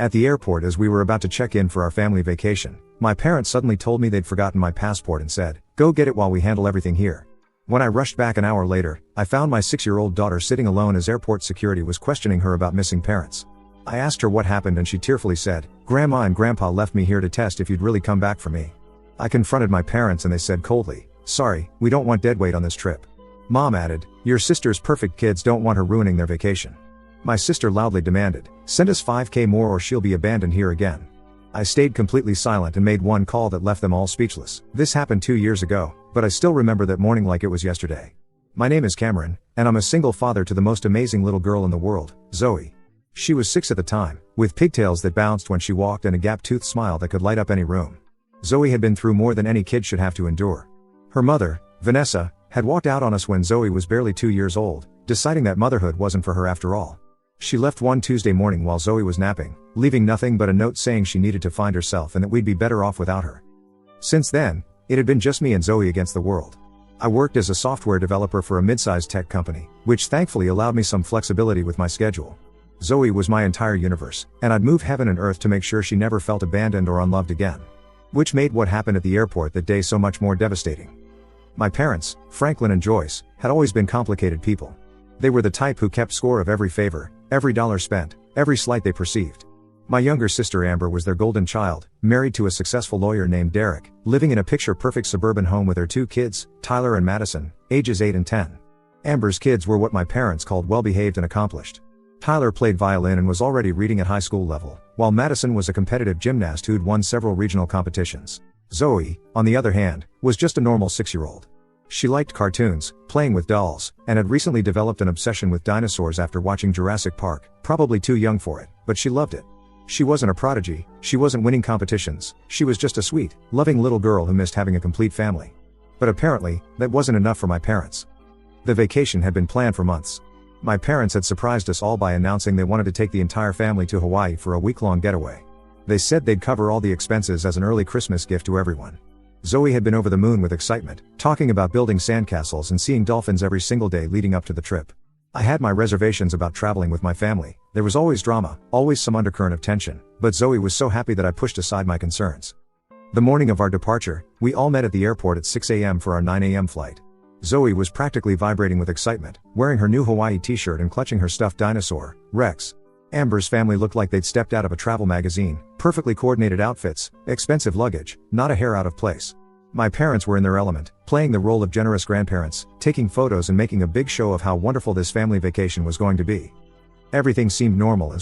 At the airport, as we were about to check in for our family vacation, my parents suddenly told me they'd forgotten my passport and said, "Go get it while we handle everything here." When I rushed back an hour later, I found my 6-year-old daughter sitting alone as airport security was questioning her about missing parents. I asked her what happened and she tearfully said, "Grandma and Grandpa left me here to test if you'd really come back for me." I confronted my parents and they said coldly, "Sorry, we don't want deadweight on this trip." Mom added, "Your sister's perfect kids don't want her ruining their vacation." My sister loudly demanded, "Send us 5K more or she'll be abandoned here again." I stayed completely silent and made one call that left them all speechless. This happened 2 years ago, but I still remember that morning like it was yesterday. My name is Cameron, and I'm a single father to the most amazing little girl in the world, Zoe. She was 6 at the time, with pigtails that bounced when she walked and a gap-toothed smile that could light up any room. Zoe had been through more than any kid should have to endure. Her mother, Vanessa, had walked out on us when Zoe was barely 2 years old, deciding that motherhood wasn't for her after all. She left one Tuesday morning while Zoe was napping, leaving nothing but a note saying she needed to find herself and that we'd be better off without her. Since then, it had been just me and Zoe against the world. I worked as a software developer for a mid-sized tech company, which thankfully allowed me some flexibility with my schedule. Zoe was my entire universe, and I'd move heaven and earth to make sure she never felt abandoned or unloved again. Which made what happened at the airport that day so much more devastating. My parents, Franklin and Joyce, had always been complicated people. They were the type who kept score of every favor, every dollar spent, every slight they perceived. My younger sister Amber was their golden child, married to a successful lawyer named Derek, living in a picture-perfect suburban home with her 2 kids, Tyler and Madison, ages 8 and 10. Amber's kids were what my parents called well-behaved and accomplished. Tyler played violin and was already reading at high school level, while Madison was a competitive gymnast who'd won several regional competitions. Zoe, on the other hand, was just a normal 6-year-old. She liked cartoons, playing with dolls, and had recently developed an obsession with dinosaurs after watching Jurassic Park, probably too young for it, but she loved it. She wasn't a prodigy, she wasn't winning competitions, she was just a sweet, loving little girl who missed having a complete family. But apparently, that wasn't enough for my parents. The vacation had been planned for months. My parents had surprised us all by announcing they wanted to take the entire family to Hawaii for a week-long getaway. They said they'd cover all the expenses as an early Christmas gift to everyone. Zoe had been over the moon with excitement, talking about building sandcastles and seeing dolphins every single day leading up to the trip. I had my reservations about traveling with my family. There was always drama, always some undercurrent of tension, but Zoe was so happy that I pushed aside my concerns. The morning of our departure, we all met at the airport at 6 a.m. for our 9 a.m. flight. Zoe was practically vibrating with excitement, wearing her new Hawaii t-shirt and clutching her stuffed dinosaur, Rex. Amber's family looked like they'd stepped out of a travel magazine, perfectly coordinated outfits, expensive luggage, not a hair out of place. My parents were in their element, playing the role of generous grandparents, taking photos and making a big show of how wonderful this family vacation was going to be. Everything seemed normal as